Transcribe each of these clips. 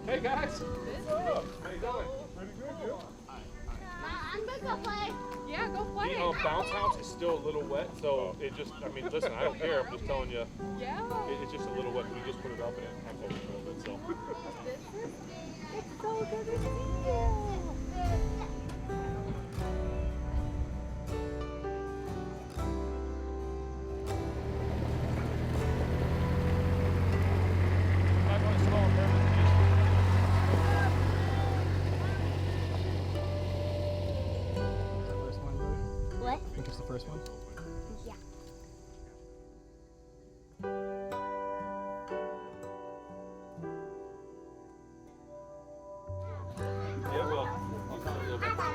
Hey guys. What's up? How you doing? Pretty good, Joe. I'm gonna go play. Yeah, go play. The bounce house is still a little wet, so it just, I mean, listen, I don't care. I'm just telling you. Yeah. It's just a little wet. We just put it up and it comes over a little bit, so. It's so good to see you. What? I think it's the first one. Yeah. Yeah, well,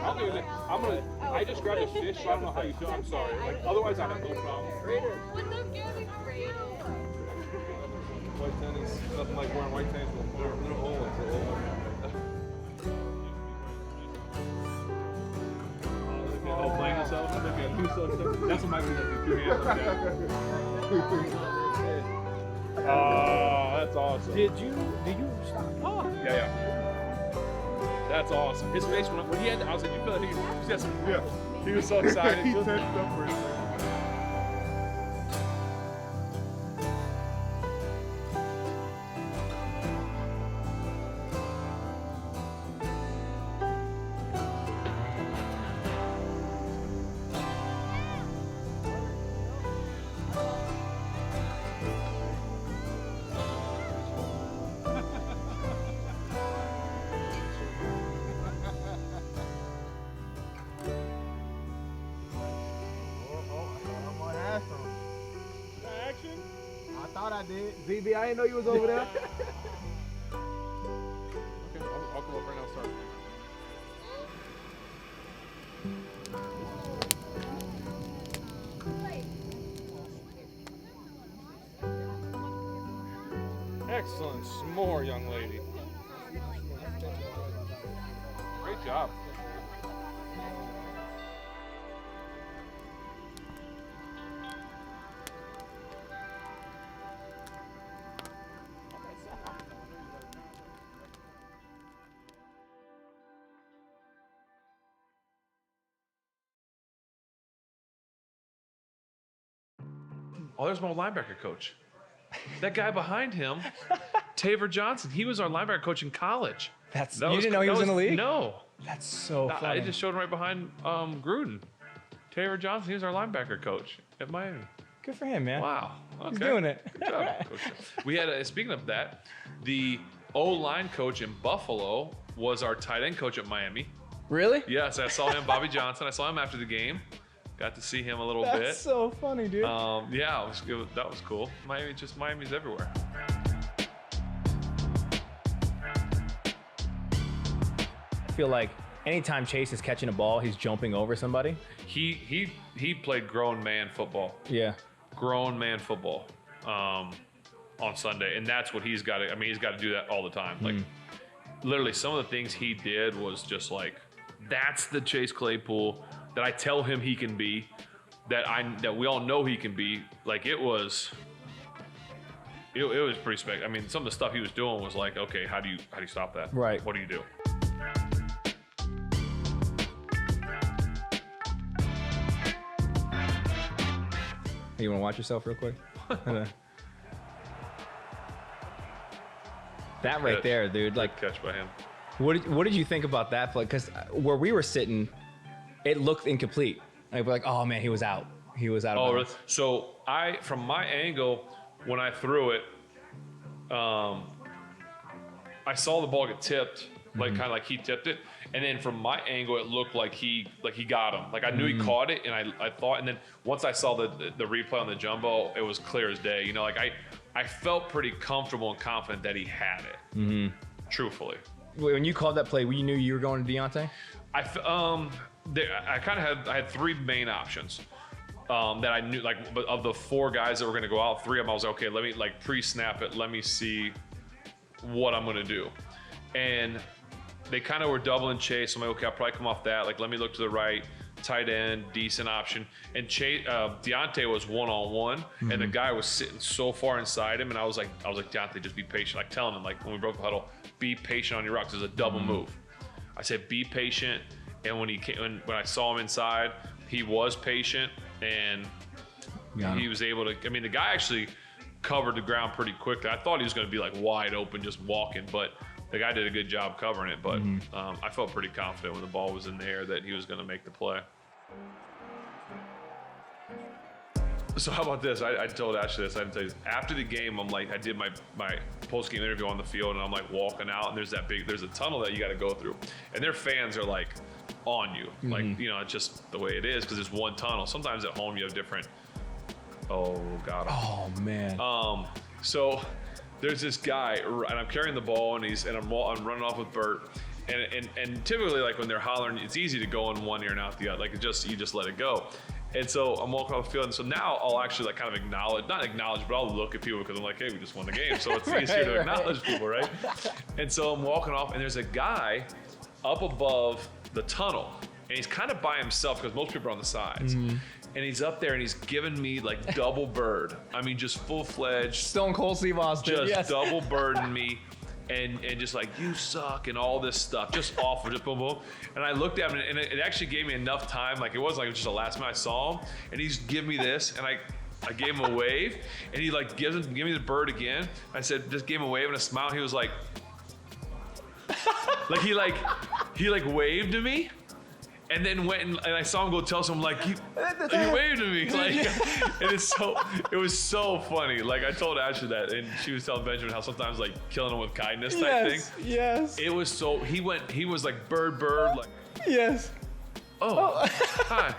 I'll do it. I just grabbed a fish, so I don't know how you feel. I'm sorry. Like, otherwise, I have no problem. What's up, Gabby? Great. White tennis, nothing like wearing white tennis with a little hole into it. Oh, playing yourself? That's what Michael does. Two hands like that. Oh, that's awesome. Did you stop? Oh, yeah. That's awesome. His face when he had, I was like, you feel like he was, he was so excited. He tensed up for a second. I thought I did. ZB, I didn't know you was over there. Okay, I'll come over and I'll start. Excellent. S'more, young lady. Great job. Oh, there's my linebacker coach. That guy behind him, Taver Johnson, he was our linebacker coach in college. You didn't know he was in the league? No. That's so I funny. just showed him right behind Gruden. Taver Johnson, he was our linebacker coach at Miami. Good for him, man. Wow. Okay. He's doing it. Good job, coach. We had, speaking of that, the O-line coach in Buffalo was our tight end coach at Miami. Really? Yes, I saw him, Bobby Johnson. I saw him after the game. Got to see him a little bit. That's so funny, dude. Yeah, that was cool. Miami's everywhere. I feel like anytime Chase is catching a ball, he's jumping over somebody. He played grown man football. Yeah. Grown man football on Sunday, and that's what he's got to. I mean, he's got to do that all the time. Like, literally, some of the things he did was just like, that's the Chase Claypool that I tell him he can be, that we all know he can be. Like, it was pretty spectacular. I mean, some of the stuff he was doing was like, okay, how do you stop that? Right. What do you do? You want to watch yourself real quick? That right there, dude. Like, Catch by him. what did you think about that play? Because where we were sitting, it looked incomplete. Like, we're like, oh man, he was out. He was out of Oh, bounds. really? So from my angle, when I threw it, I saw the ball get tipped, like kind of like he tipped it, and then from my angle, it looked like he got him. Like I knew he caught it, and I thought, and then once I saw the replay on the jumbo, it was clear as day. You know, like I felt pretty comfortable and confident that he had it. Truthfully. When you called that play, you knew you were going to Deontay? I had three main options that I knew, like, but of the four guys that were going to go out, three of them I was like, okay, let me like pre-snap it, let me see what I'm going to do. And they kind of were doubling Chase. I'm like, okay, I'll probably come off that. Like, let me look to the right, tight end, decent option. And Deontay was one-on-one, and the guy was sitting so far inside him, and I was like, Deontay, just be patient. Like telling him, like when we broke the huddle, be patient on your routes. There's a double move. I said, be patient. And when when I saw him inside, he was patient, and he was able to. I mean, the guy actually covered the ground pretty quickly. I thought he was going to be like wide open, just walking, but the guy did a good job covering it. But I felt pretty confident when the ball was in the air that he was going to make the play. So how about this? I told Ashley this. I didn't tell you this. After the game, I'm like, I did my post-game interview on the field, and I'm like walking out, and there's a tunnel that you got to go through, and their fans are like on you, like it's just the way it is because there's one tunnel. Sometimes at home you have different. Oh God. Oh man. So there's this guy, and I'm carrying the ball, and I'm running off with Bert, and typically like when they're hollering, it's easy to go in one ear and out the other. Like you just let it go. And so I'm walking off the field, and so now I'll actually like kind of not acknowledge, but I'll look at people because I'm like, hey, we just won the game, so it's easier to acknowledge people, right? And so I'm walking off, and there's a guy up above the tunnel, and he's kind of by himself because most people are on the sides. And he's up there, and he's giving me like double bird. I mean, just full-fledged. Stone Cold Steve Austin. Just double birding me. And just like, you suck and all this stuff, just awful, just boom, boom. And I looked at him, and it actually gave me enough time. Like, it wasn't like it was just a last minute. I saw him, and he's giving me this, and I gave him a wave, and he like give me the bird again. I said, just gave him a wave and a smile. He was like, he waved to me. And then went and I saw him go tell someone like he waved to me, like, and it was so funny. Like I told Ashley that, and she was telling Benjamin how sometimes like killing him with kindness type thing. Yes. It was so he was like bird like Yes. oh. Hi,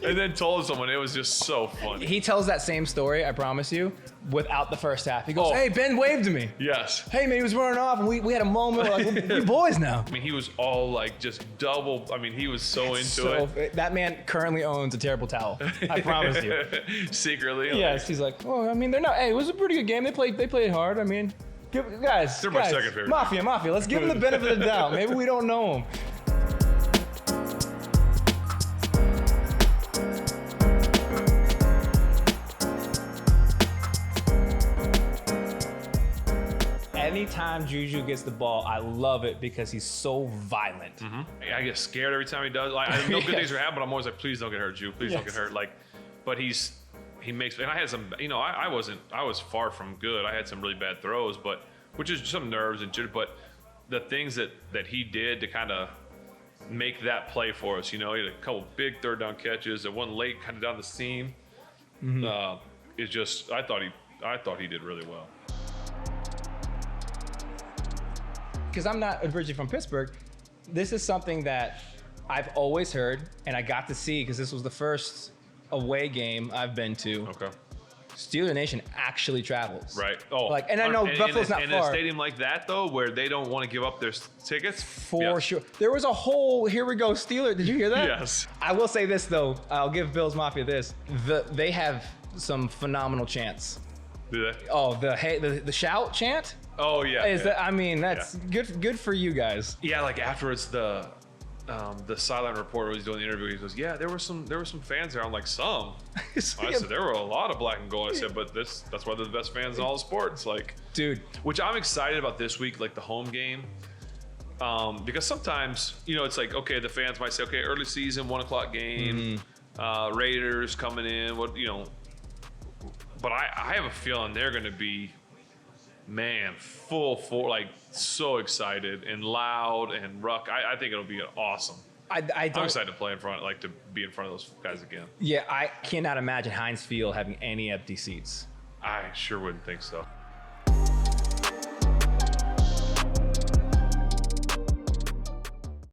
and then told someone. It was just so funny. He tells that same story, I promise you, without the first half. He goes, hey, Ben waved to me. Yes. Hey, man, he was running off, and we had a moment. We're like, we boys now. I mean, he was all like just double. I mean, he was so into it. That man currently owns a terrible towel. I promise you. Secretly. Yes, he's like, oh, I mean, they're not. Hey, it was a pretty good game. They played hard. I mean, guys, they're my second favorite. Mafia. Let's give them the benefit of the doubt. Maybe we don't know them. Anytime Juju gets the ball, I love it because he's so violent. I get scared every time he does. Like, I know good things are happening, but I'm always like, please don't get hurt, Ju. Please don't get hurt. Like, but he makes. And I had some. I was far from good. I had some really bad throws, but which is some nerves and jitter. But the things that he did to kind of make that play for us, he had a couple big third down catches, and one late kind of down the seam. It's just I thought he did really well. Because I'm not originally from Pittsburgh, this is something that I've always heard, and I got to see because this was the first away game I've been to. Okay. Steeler Nation actually travels. Right. Oh. And I know Buffalo's not far. In a stadium like that, though, where they don't want to give up their tickets? For sure. There was a whole, here we go, Steeler. Did you hear that? Yes. I will say this, though. I'll give Bills Mafia this. They have some phenomenal chants. Do they? Oh, the shout chant? Oh, yeah. That's good for you guys. Yeah, like afterwards, the sideline reporter was doing the interview. He goes, "Yeah, there were some fans there." I'm like, "Some." I said there were a lot of black and gold. I said, "But that's why they're the best fans in all the sports." Like, dude, which I'm excited about this week, like the home game, because sometimes it's like, okay, the fans might say, okay, early season, 1 o'clock game, Raiders coming in, but I have a feeling they're going to be. Man, full, like so excited and loud and ruck. I think it'll be awesome. I'm excited to play in front, like to be in front of those guys again. Yeah, I cannot imagine Heinz Field having any empty seats. I sure wouldn't think so.